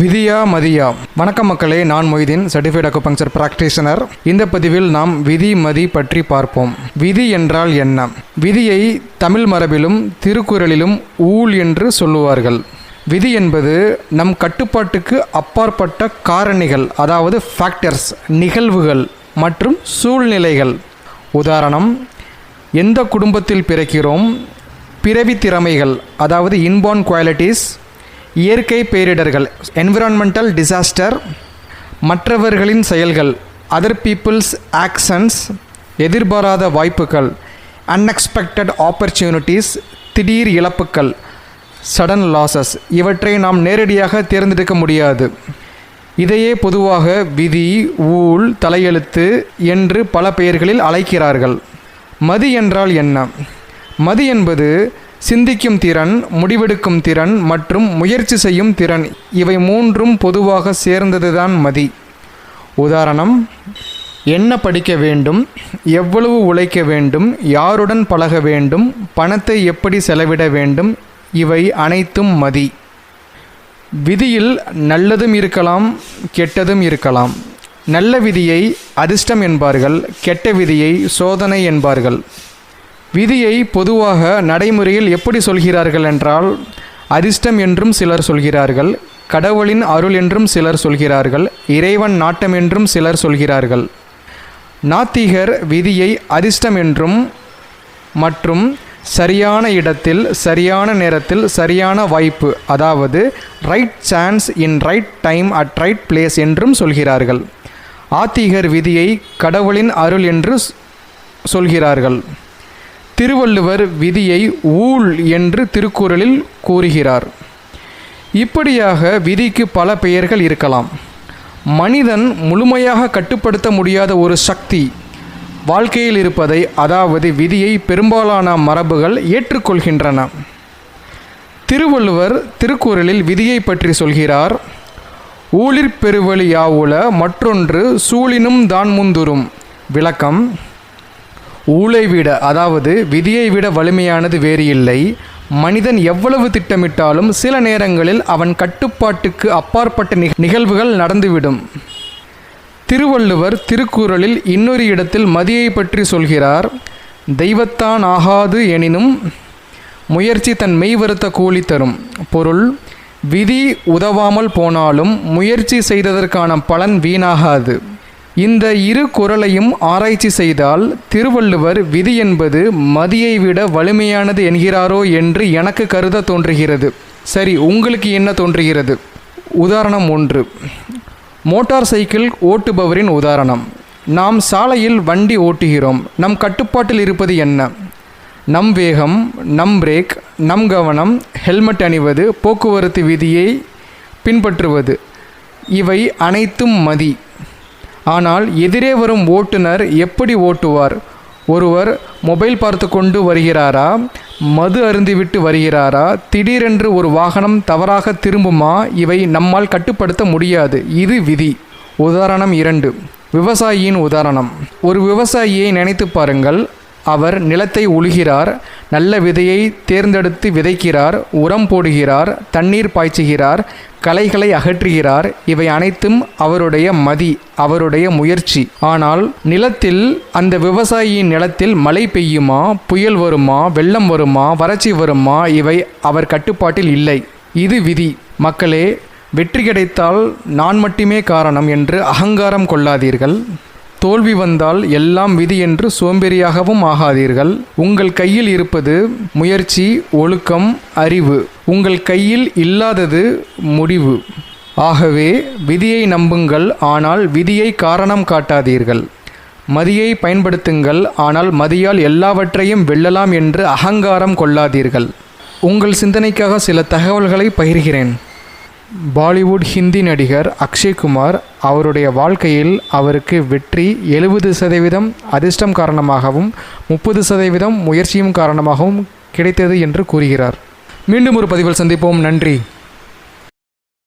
விதியா மதியா? வணக்கம் மக்களே, நான் மொய்தீன், சர்டிஃபைட் அக்குபங்க்சர் பிராக்டிஷனர். இந்த பதிவில் நாம் விதி மதி பற்றி பார்ப்போம். விதி என்றால் என்ன? விதியை தமிழ் மரபிலும் திருக்குறளிலும் ஊழ் என்று சொல்லுவார்கள். விதி என்பது நம் கட்டுப்பாட்டுக்கு அப்பாற்பட்ட காரணிகள், அதாவது ஃபேக்டர்ஸ், நிகழ்வுகள் மற்றும் சூழ்நிலைகள். உதாரணம், எந்த குடும்பத்தில் பிறக்கிறோம், பிறவி திறமைகள், அதாவது இன்பார்ன் குவாலிட்டிஸ், இயற்கை பேரிடர்கள், என்விரான்மெண்டல் டிசாஸ்டர், மற்றவர்களின் செயல்கள், அதர் பீப்புள்ஸ் ஆக்ஷன்ஸ், எதிர்பாராத வாய்ப்புகள், அன்எக்ஸ்பெக்டட் ஆப்பர்ச்சுனிட்டிஸ், திடீர் இழப்புக்கள், சடன் லாசஸ், இவற்றை நாம் நேரடியாக தேர்ந்தெடுக்க முடியாது. இதையே பொதுவாக விதி, ஊழ், தலையெழுத்து என்று பல பெயர்களில் அழைக்கிறார்கள். மதி என்றால் என்ன? மதி என்பது சிந்திக்கும் திறன், முடிவெடுக்கும் திறன் மற்றும் முயற்சி செய்யும் திறன். இவை மூன்றும் பொதுவாக சேர்ந்ததுதான் மதி. உதாரணம், என்ன படிக்க வேண்டும், எவ்வளவு உழைக்க வேண்டும், யாருடன் பழக வேண்டும், பணத்தை எப்படி செலவிட வேண்டும், இவை அனைத்தும் மதி. விதியில் நல்லதும் இருக்கலாம், கெட்டதும் இருக்கலாம். நல்ல விதியை அதிர்ஷ்டம் என்பார்கள், கெட்ட விதியை சோதனை என்பார்கள். விதியை பொதுவாக நடைமுறையில் எப்படி சொல்கிறார்கள் என்றால், அதிர்ஷ்டம் என்றும் சிலர் சொல்கிறார்கள், கடவுளின் அருள் என்றும் சிலர் சொல்கிறார்கள், இறைவன் நாட்டம் என்றும் சிலர் சொல்கிறார்கள். நாத்திகர் விதியை அதிர்ஷ்டம் என்றும் மற்றும் சரியான இடத்தில், சரியான நேரத்தில், சரியான வாய்ப்பு, அதாவது right chance in right time at right place என்றும் சொல்கிறார்கள். ஆத்திகர் விதியை கடவுளின் அருள் என்று சொல்கிறார்கள். திருவள்ளுவர் விதியை ஊழ் என்று திருக்குறளில் கூறுகிறார். இப்படியாக விதிக்கு பல பெயர்கள் இருக்கலாம். மனிதன் முழுமையாக கட்டுப்படுத்த முடியாத ஒரு சக்தி வாழ்க்கையில் இருப்பதை, அதாவது விதியை பெரும்பாலான மரபுகள் ஏற்றுக்கொள்கின்றன. திருவள்ளுவர் திருக்குறளில் விதியை பற்றி சொல்கிறார். ஊழிற் பெருவழி யாவுல மற்றொன்று சூழினும் தான் முந்துரும். விளக்கம், ஊழை விட, அதாவது விதியை விட வலிமையானது வேறு இல்லை. மனிதன் எவ்வளவு திட்டமிட்டாலும் சில நேரங்களில் அவன் கட்டுப்பாட்டுக்கு அப்பாற்பட்ட நிகழ்வுகள் நடந்துவிடும். திருவள்ளுவர் திருக்குறளில் இன்னொரு இடத்தில் மதியை பற்றி சொல்கிறார். தெய்வத்தான் ஆகாது எனினும் முயற்சி தன் மெய் வருத்த கூலி தரும். பொருள், விதி உதவாமல் போனாலும் முயற்சி செய்ததற்கான பலன் வீணாகாது. இந்த இரு குறளையும் ஆராய்ச்சி செய்தால் திருவள்ளுவர் விதி என்பது மதியை விட வலிமையானது என்கிறாரோ என்று எனக்கு கருத தோன்றுகிறது. சரி, உங்களுக்கு என்ன தோன்றுகிறது? உதாரணம் 1, மோட்டார் சைக்கிள் ஓட்டுபவரின் உதாரணம். நாம் சாலையில் வண்டி ஓட்டுகிறோம். நம் கட்டுப்பாட்டில் இருப்பது என்ன? நம் வேகம், நம் பிரேக், நம் கவனம், ஹெல்மெட் அணிவது, போக்குவரத்து விதியை பின்பற்றுவது, இவை அனைத்தும் மதி. ஆனால் எதிரே வரும் ஓட்டுநர் எப்படி ஓட்டுவார்? ஒருவர் மொபைல் பார்த்து கொண்டு வருகிறாரா, மது அருந்திவிட்டு வருகிறாரா, திடீரென்று ஒரு வாகனம் தவறாக திரும்புமா? இவை நம்மால் கட்டுப்படுத்த முடியாது. இது விதி. உதாரணம் 2, விவசாயியின் உதாரணம். ஒரு விவசாயியை நினைத்து பாருங்கள். அவர் நிலத்தை உழுகிறார், நல்ல விதையை தேர்ந்தெடுத்து விதைக்கிறார், உரம் போடுகிறார், தண்ணீர் பாய்ச்சுகிறார், களைகளை அகற்றுகிறார். இவை அனைத்தும் அவருடைய மதி, அவருடைய முயற்சி. ஆனால் நிலத்தில், அந்த விவசாயியின் நிலத்தில் மழை பெய்யுமா, புயல் வருமா, வெள்ளம் வருமா, வறட்சி வருமா? இவை அவர் கட்டுப்பாட்டில் இல்லை. இது விதி. மக்களே, வெற்றி கிடைத்தால் நான் மட்டுமே காரணம் என்று அகங்காரம் கொள்ளாதீர்கள். தோல்வி வந்தால் எல்லாம் விதி என்று சோம்பேறியாகவும் ஆகாதீர்கள். உங்கள் கையில் இருப்பது முயற்சி, ஒழுக்கம், அறிவு. உங்கள் கையில் இல்லாதது முடிவு. ஆகவே விதியை நம்புங்கள், ஆனால் விதியை காரணம் காட்டாதீர்கள். மதியை பயன்படுத்துங்கள், ஆனால் மதியால் எல்லாவற்றையும் வெல்லலாம் என்று அகங்காரம் கொள்ளாதீர்கள். உங்கள் சிந்தனைக்காக சில தகவல்களை பகிர்கிறேன். பாலிவுட் ஹிந்தி நடிகர் அக்ஷய் குமார் அவருடைய வாழ்க்கையில் அவருக்கு வெற்றி 70% அதிர்ஷ்டம் காரணமாகவும் 30% முயற்சியும் காரணமாகவும் கிடைத்தது என்று கூறுகிறார். மீண்டும் ஒரு பதிவில் சந்திப்போம். நன்றி.